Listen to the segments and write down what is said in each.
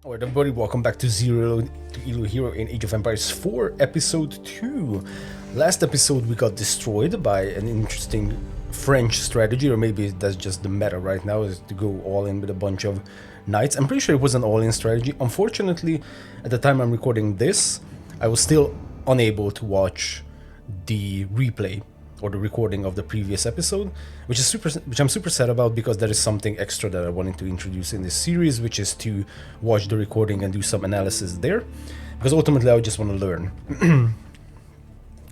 Alright everybody, welcome back to Elo Hero in Age of Empires 4, Episode 2. Last episode we got destroyed by an interesting French strategy, or maybe that's just the meta right now, is to go all in with a bunch of knights. I'm pretty sure it was an all-in strategy. Unfortunately, at the time I'm recording this, I was still unable to watch the replay or the recording of the previous episode, which I'm super sad about, because there is something extra that I wanted to introduce in this series, which is to watch the recording and do some analysis there, because ultimately I just want to learn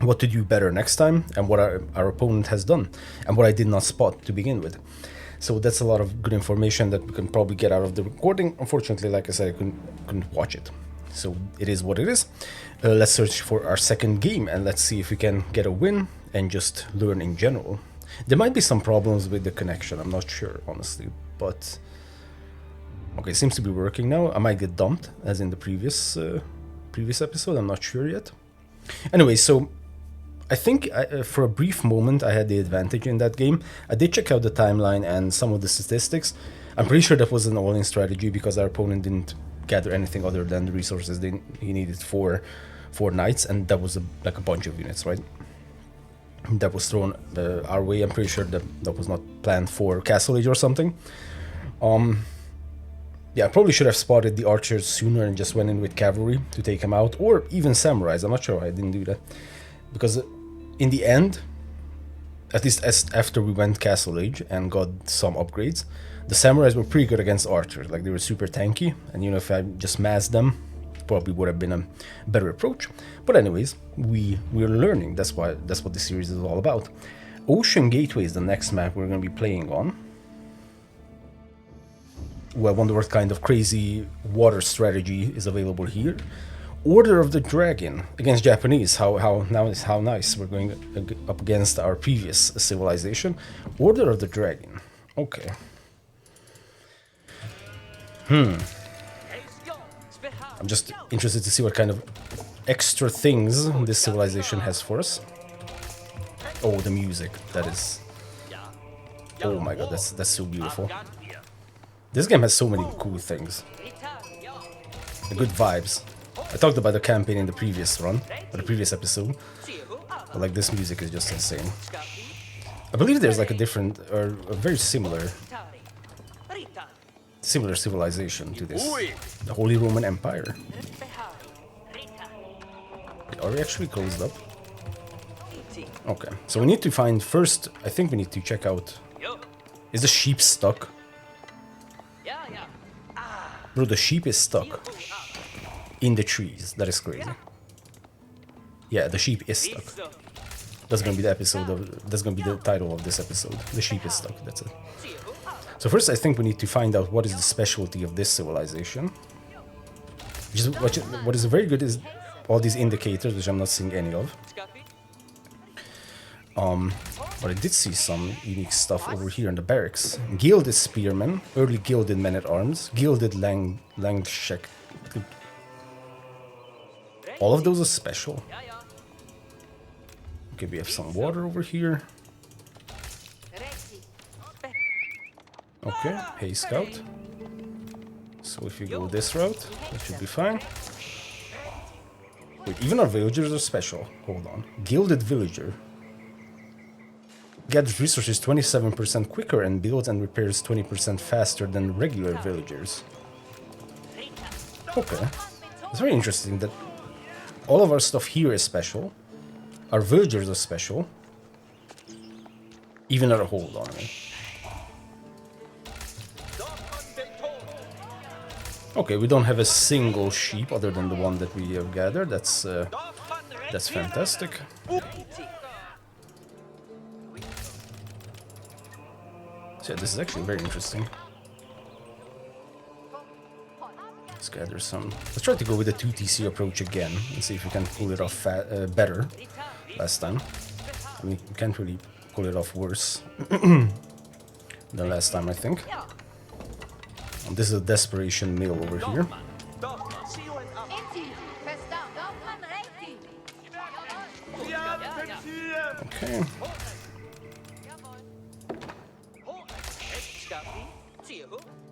what to do better next time and what our opponent has done and what I did not spot to begin with. So that's a lot of good information that we can probably get out of the recording. Unfortunately, like I said, I couldn't watch it. So it is what it is. Let's search for our second game and let's see if we can get a win and just learn in general. There might be some problems with the connection, I'm not sure, honestly, but okay, it seems to be working now. I might get dumped as in the previous episode, I'm not sure yet. Anyway, so I think for a brief moment I had the advantage in that game. I did check out the timeline and some of the statistics. I'm pretty sure that was an all-in strategy because our opponent didn't gather anything other than the resources he needed for knights, and that was like a bunch of units, right? That was thrown our way. I'm pretty sure that was not planned for Castle Age or something. Yeah, I probably should have spotted the archers sooner and just went in with cavalry to take him out, or even samurais. I'm not sure why I didn't do that, because in the end, at least after we went Castle Age and got some upgrades, the samurais were pretty good against archers. Like, they were super tanky, and you know, if I just massed them, probably would have been a better approach. But anyways, we're learning. That's what this series is all about. Ocean Gateway is the next map we're going to be playing on. Well, I wonder what kind of crazy water strategy is available here. Order of the Dragon against Japanese. How nice. We're going up against our previous civilization. Order of the Dragon. Okay. I'm just interested to see what kind of extra things this civilization has for us. Oh, the music. That is... oh my god, that's so beautiful. This game has so many cool things. The good vibes. I talked about the campaign in the previous run, or the previous episode. But like, this music is just insane. I believe there's like a different, or a very similar civilization to this. The Holy Roman Empire. Are we actually closed up? Okay, so we need to find first, I think we need to check out... is the sheep stuck? Bro, the sheep is stuck in the trees. That is crazy. Yeah, the sheep is stuck. That's gonna be the that's gonna be the title of this episode. The sheep is stuck, that's it. So first I think we need to find out what is the specialty of this civilization. What is very good is all these indicators, which I'm not seeing any of. But I did see some unique stuff over here in the barracks. Gilded Spearmen, early Gilded Men-at-Arms, Gilded Langshek. All of those are special. Okay, we have some water over here. Okay, Hay Scout. So if you go this route, that should be fine. Wait, even our villagers are special. Hold on. Gilded Villager. Gathers resources 27% quicker and builds and repairs 20% faster than regular villagers. Okay. It's very interesting that all of our stuff here is special. Our villagers are special. Even our... hold on. Okay, we don't have a single sheep other than the one that we have gathered. That's fantastic. So yeah, this is actually very interesting. Let's gather some. Let's try to go with the 2TC approach again and see if we can pull it off better last time. I mean, we can't really pull it off worse than last time, I think. This is a desperation mill over here. Okay.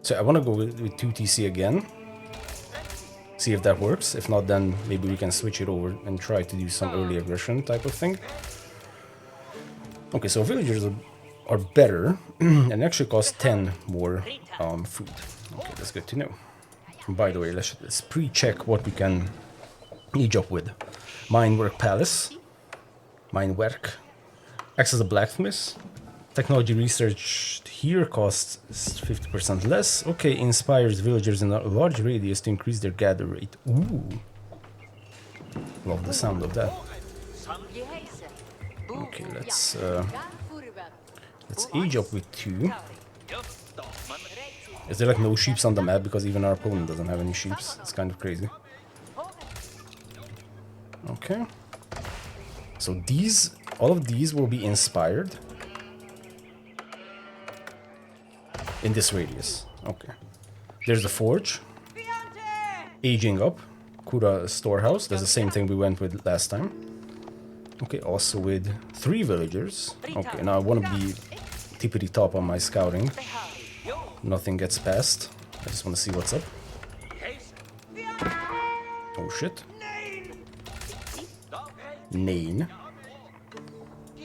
So I want to go with 2TC again. See if that works. If not, then maybe we can switch it over and try to do some early aggression type of thing. Okay, so villagers are better and actually cost 10 more food. Okay, that's good to know. And by the way, let's pre-check what we can age up with. Minework Palace, Minewerk, acts as a blacksmith. Technology research here costs 50% less. Okay, inspires villagers in a large radius to increase their gather rate. Ooh, love the sound of that. Okay, let's age up with 2. Is there like no sheeps on the map because even our opponent doesn't have any sheeps? It's kind of crazy. Okay. So all of these will be inspired in this radius. Okay. There's the forge. Aging up. Kura storehouse. That's the same thing we went with last time. Okay, also with 3 villagers. Okay, now I want to be tippity top on my scouting. Nothing gets past. I just want to see what's up. Oh shit. Nain.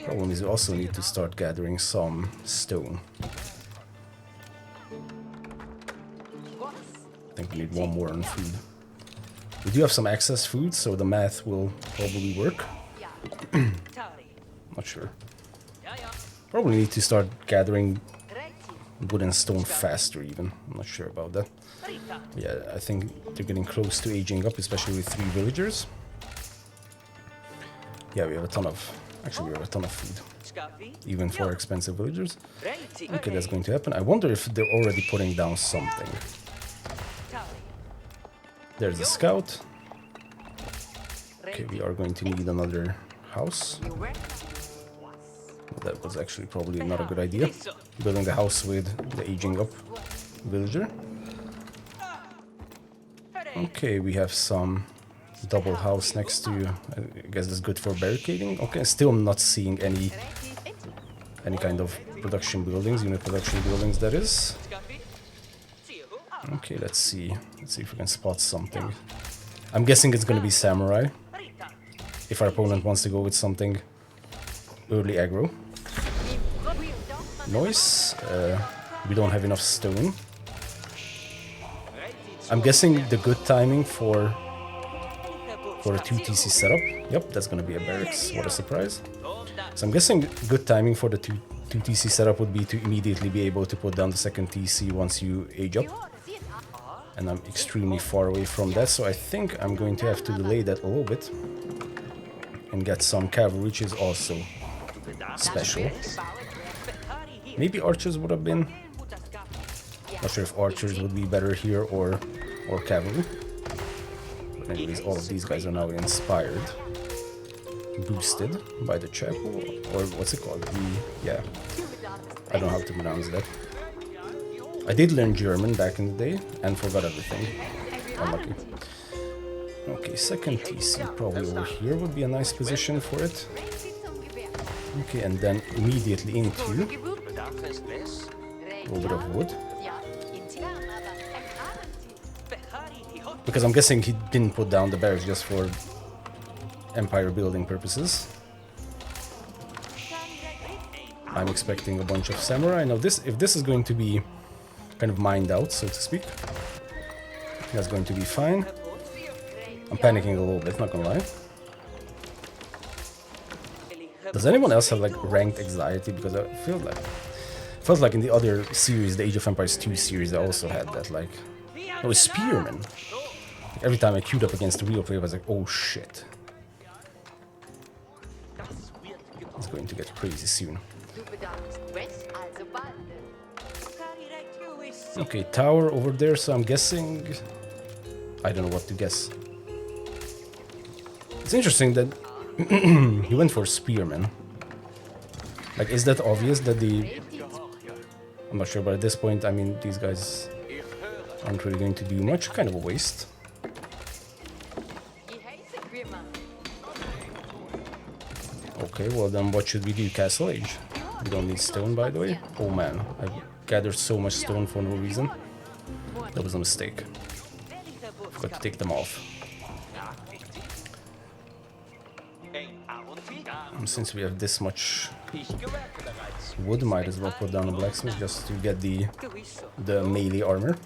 Problem is we also need to start gathering some stone. I think we need 1 more on food. We do have some excess food, so the math will probably work. Not sure. Probably need to start gathering wood and stone faster even. I'm not sure about that. Yeah, I think they're getting close to aging up, especially with 3 villagers. Yeah, we have a ton of... Actually, we have a ton of food. Even for expensive villagers. Okay, that's going to happen. I wonder if they're already putting down something. There's a scout. Okay, we are going to need another house. That was actually probably not a good idea. Building a house with the aging up villager. Okay, we have some double house next to, I guess that's good for barricading. Okay, still not seeing any kind of production buildings, unit production buildings that is. Okay, let's see if we can spot something. I'm guessing it's gonna be samurai. If our opponent wants to go with something early aggro. Noise. We don't have enough stone. I'm guessing the good timing for a 2 TC setup. Yep, that's gonna be a barracks. What a surprise. So I'm guessing good timing for the 2 TC setup would be to immediately be able to put down the second TC once you age up. And I'm extremely far away from that, so I think I'm going to have to delay that a little bit. And get some cavalry, which is also special. Maybe archers would have been... Not sure if archers would be better here or cavalry. But anyways, all of these guys are now inspired. Boosted by the chapel, or what's it called? Yeah, I don't know how to pronounce that. I did learn German back in the day and forgot everything. Unlucky. Okay, second TC probably over here would be a nice position for it. Okay, and then immediately into a little bit of wood. Because I'm guessing he didn't put down the barracks just for empire building purposes. I'm expecting a bunch of samurai. Now if this is going to be kind of mined out, so to speak, that's going to be fine. I'm panicking a little bit, not gonna lie. Does anyone else have like ranked anxiety? Because I felt like in the other series, the Age of Empires 2 series, I also had that, like, it was spearmen. Like, every time I queued up against the real player, I was like, oh shit. It's going to get crazy soon. Okay, tower over there, so I'm guessing... I don't know what to guess. It's interesting that he went for spearmen. Like, is that obvious that the... I'm not sure, but at this point, I mean, these guys aren't really going to do much. Kind of a waste. Okay, well then what should we do? Castle Age? We don't need stone, by the way. Oh man, I gathered so much stone for no reason. That was a mistake. got to take them off. And since we have this much wood, might as well put down a blacksmith just to get the melee armor.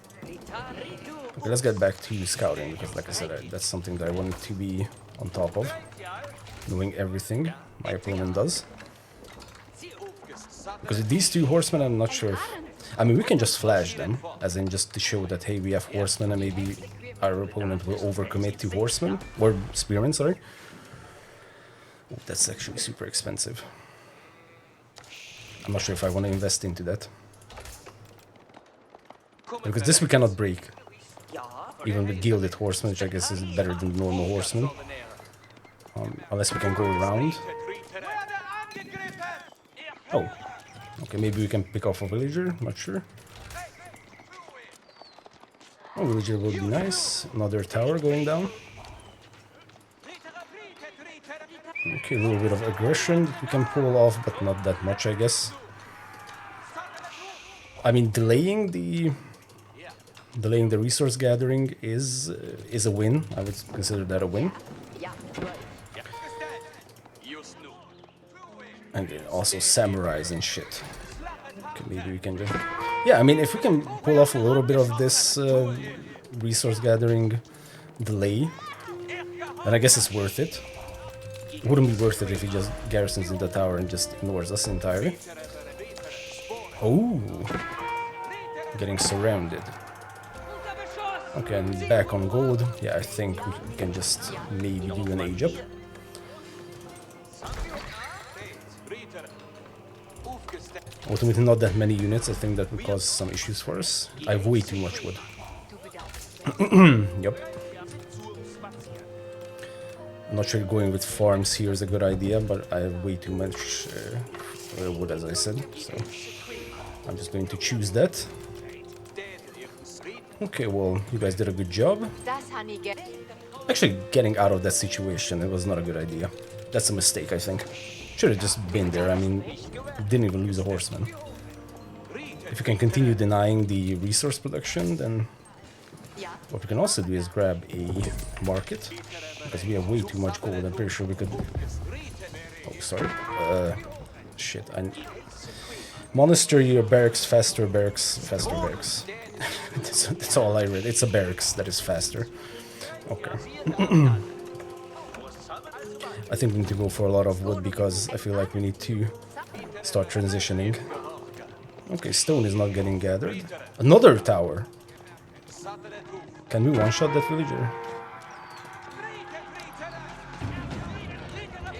Okay, let's get back to scouting, because like I said, that's something that I wanted to be on top of, knowing everything my opponent does. Because with these two horsemen, I'm not sure if... I mean, we can just flash them, as in just to show that, hey, we have horsemen, and maybe our opponent will overcommit to horsemen, or spearmen, sorry. Oh, that's actually super expensive. I'm not sure if I want to invest into that. Because this we cannot break. Even with gilded horsemen, which I guess is better than normal horsemen. Unless we can go around. Oh. Okay, maybe we can pick off a villager, not sure. Oh, villager would be nice. Another tower going down. Okay, a little bit of aggression that we can pull off, but not that much, I guess. I mean, delaying the resource gathering is a win. I would consider that a win. And also samurais and shit. Okay, maybe we can just... Yeah, I mean, if we can pull off a little bit of this resource gathering delay, then I guess it's worth it. It wouldn't be worth it if he just garrisons in the tower and just ignores us entirely. Oh, getting surrounded. Okay, and back on gold. Yeah, I think we can just maybe do an age up. Ultimately, not that many units. I think that would cause some issues for us. I have way too much wood. Yep. I'm not sure going with farms here is a good idea, but I have way too much wood, as I said. So I'm just going to choose that. Okay, well, you guys did a good job. Actually, getting out of that situation, it was not a good idea. That's a mistake, I think. Should have just been there. I mean, didn't even lose a horseman. If you can continue denying the resource production, then what we can also do is grab a market, because we have way too much gold. I'm pretty sure we could... Oh, sorry. Shit. Monastery or barracks, faster barracks, faster barracks. That's all I read. It's a barracks that is faster. Okay. I think we need to go for a lot of wood, because I feel like we need to start transitioning. Okay, stone is not getting gathered. Another tower! Can we one-shot that villager?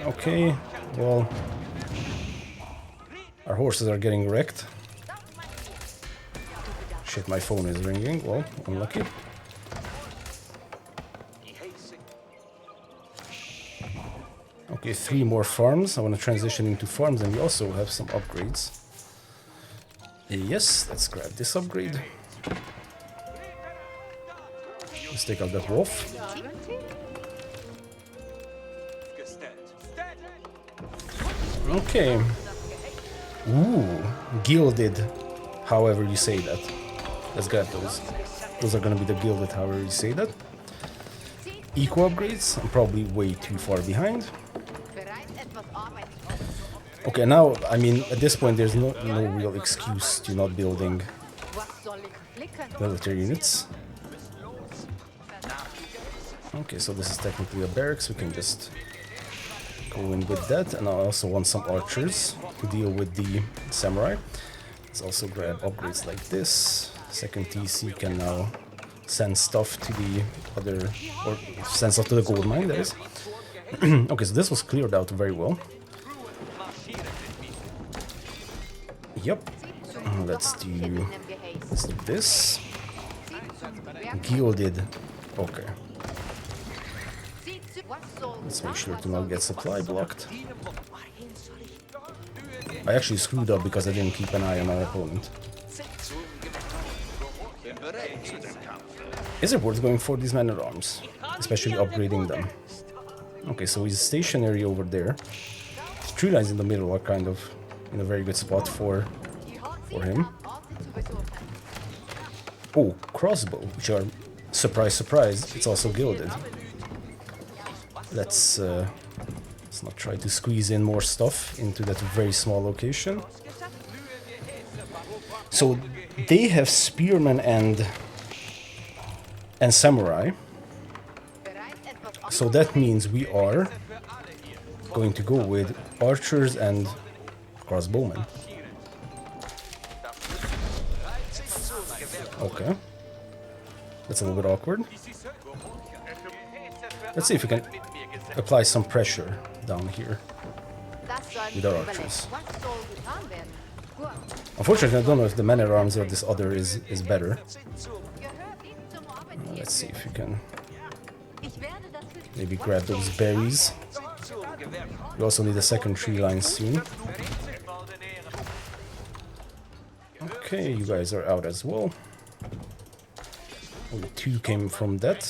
Okay, well... Our horses are getting wrecked. Shit, my phone is ringing. Well, unlucky. Okay, 3 more farms. I want to transition into farms, and we also have some upgrades. Yes, let's grab this upgrade. Let's take out that wolf. Okay. Ooh, gilded, however you say that. Let's get those. Those are gonna be the gilded, however you say that. Eco upgrades, I'm probably way too far behind. Okay, now, I mean, at this point there's no real excuse to not building military units. Okay, so this is technically a barracks, we can just go in with that, and I also want some archers to deal with the samurai. Let's also grab upgrades like this. Second TC can now send stuff to the other, or send stuff to the gold mine, that is. Okay, so this was cleared out very well. Yep. Let's do this. Gilded. Okay. Let's make sure to not get supply blocked. I actually screwed up because I didn't keep an eye on our opponent. Is it worth going for these men-at-arms? Especially upgrading them. Okay, so he's stationary over there. The tree lines in the middle are kind of in a very good spot for him. Oh, crossbow, which are surprise, surprise, it's also gilded. Let's not try to squeeze in more stuff into that very small location. So they have spearmen and samurai. So that means we are going to go with archers and crossbowmen. Okay. That's a little bit awkward. Let's see if we can apply some pressure down here with our archers. Unfortunately, I don't know if the man-at-arms or this other is better. Let's see if we can maybe grab those berries. We also need a second tree line soon. Okay, you guys are out as well. Only 2 came from that.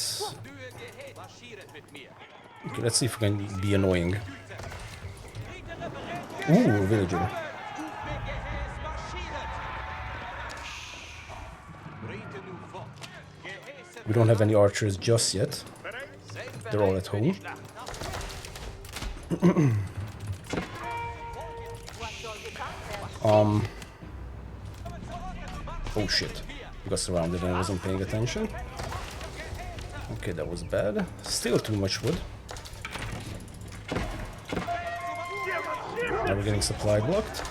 Okay, let's see if we can be annoying. Ooh, a villager. We don't have any archers just yet. They're all at home. Oh shit. We got surrounded and I wasn't paying attention. Okay, that was bad. Still too much wood. Now we're getting supply blocked.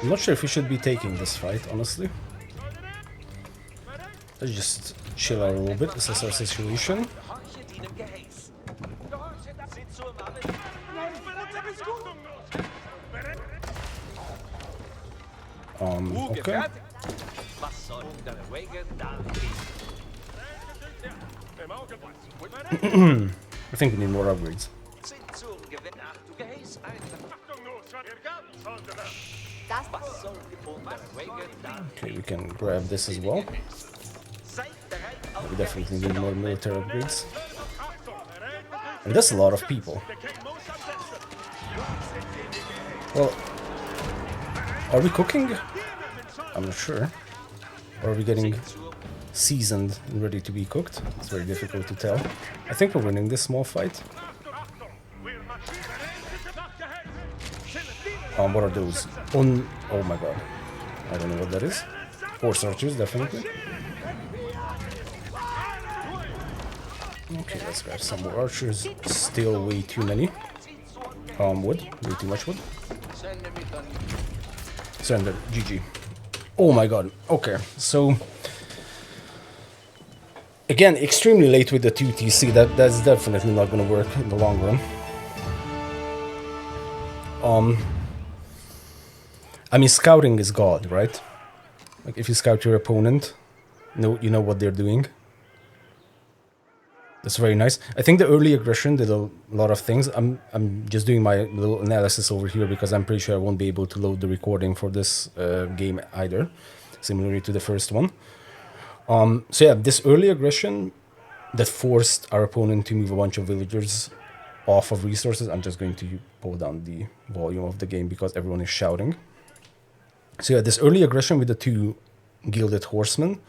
I'm not sure if we should be taking this fight, honestly. Let's just chill out a little bit, assess our situation. Okay. I think we need more upgrades. Okay, we can grab this as well. We definitely need more military upgrades. And that's a lot of people. Well, are we cooking? I'm not sure. Or are we getting seasoned and ready to be cooked? It's very difficult to tell. I think we're winning this small fight. What are those? Oh my god. I don't know what that is. Horse archers, definitely. Okay, let's grab some more archers. Still way too many. Wood. Way too much wood. Surrender. GG. Oh my god. Okay, so... Again, extremely late with the 2 TC. That's definitely not going to work in the long run. I mean, scouting is God, right? Like, if you scout your opponent, you know what they're doing. That's very nice. I think the early aggression did a lot of things. I'm just doing my little analysis over here because I'm pretty sure I won't be able to load the recording for this game either, similarly to the first one. So yeah, this early aggression that forced our opponent to move a bunch of villagers off of resources. I'm just going to pull down the volume of the game because everyone is shouting. So yeah, this early aggression with the 2 gilded horsemen,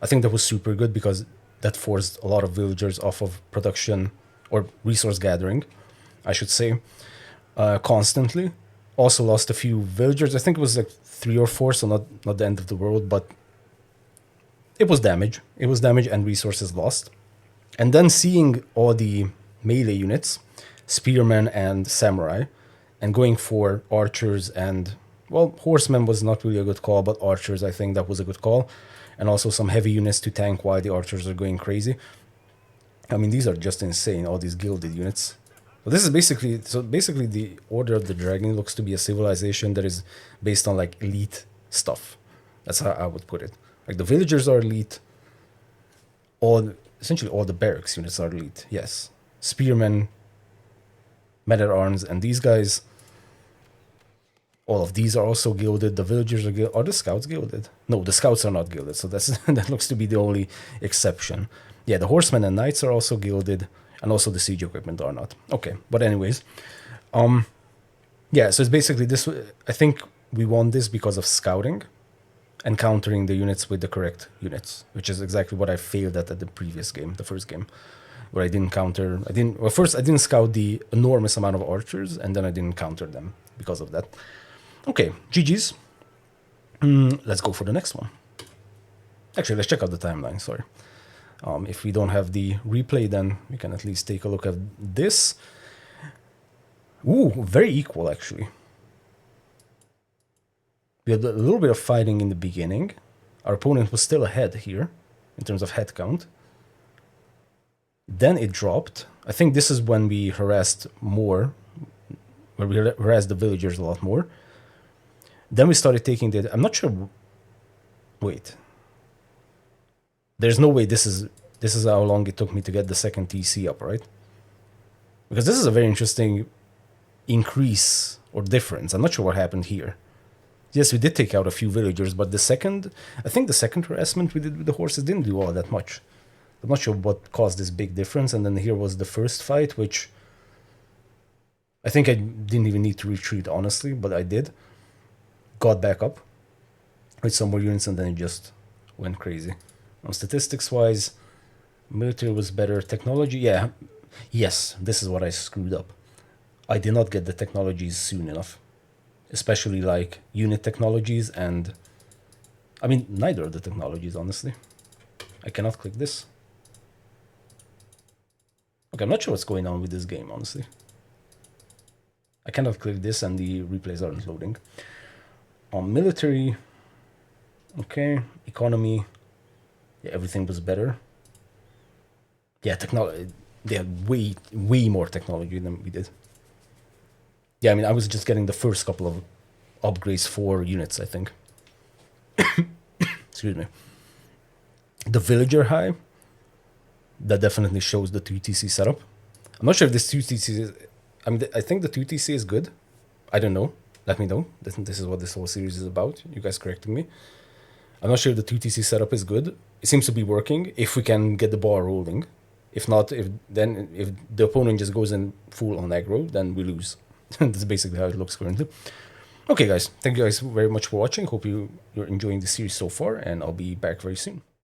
I think that was super good because that forced a lot of villagers off of production or resource gathering, I should say, constantly. Also lost a few villagers. I think it was like 3 or 4, so not the end of the world, but it was damage. It was damage and resources lost. And then seeing all the melee units, spearmen and samurai, and going for archers and, well, horsemen was not really a good call, but archers, I think that was a good call. And also some heavy units to tank while the archers are going crazy. I mean, these are just insane, all these gilded units. But this is basically the Order of the Dragon looks to be a civilization that is based on like elite stuff. That's how I would put it. Like the villagers are elite. Essentially all the barracks units are elite, yes. Spearmen, men-at-arms, and these guys, all of these are also gilded. The villagers are gilded. Are the scouts gilded? No, the scouts are not gilded, so that looks to be the only exception. Yeah, the horsemen and knights are also gilded, and also the siege equipment are not. Okay, but anyways, yeah, so it's basically this. I think we won this because of scouting, and countering the units with the correct units, which is exactly what I failed at the previous game, the first game, where I didn't counter. First I didn't scout the enormous amount of archers, and then I didn't counter them because of that. Okay, GG's. Let's go for the next one. Actually, let's check out the timeline. Sorry. If we don't have the replay, then we can at least take a look at this. Ooh, very equal, actually. We had a little bit of fighting in the beginning. Our opponent was still ahead here in terms of head count. Then it dropped. I think this is when we harassed more, where we harassed the villagers a lot more. Then we started taking the... I'm not sure... Wait. There's no way this is how long it took me to get the second TC up, right? Because this is a very interesting increase or difference. I'm not sure what happened here. Yes, we did take out a few villagers, but I think the second harassment we did with the horses didn't do all that much. I'm not sure what caused this big difference. And then here was the first fight, which I think I didn't even need to retreat, honestly, but I did. Got back up with some more units, and then it just went crazy. Statistics-wise, military was better. Technology, yeah. Yes, this is what I screwed up. I did not get the technologies soon enough. Especially like unit technologies and... I mean, neither of the technologies, honestly. I cannot click this. Okay, I'm not sure what's going on with this game, honestly. I cannot click this and the replays aren't loading. On military... Okay, economy... Yeah, everything was better. Yeah, technology... They had way more technology than we did. Yeah, I mean, I was just getting the first couple of upgrades for units, I think. Excuse me. The villager high, that definitely shows the 2TC setup. I'm not sure if this 2TC is... I mean, I think the 2TC is good. I don't know. Let me know. This is what this whole series is about. You guys correcting me. I'm not sure if the 2TC setup is good. It seems to be working if we can get the ball rolling. If not, if the opponent just goes in full on aggro, then we lose. That's basically how it looks currently. Okay, guys. Thank you guys very much for watching. Hope you're enjoying the series so far, and I'll be back very soon.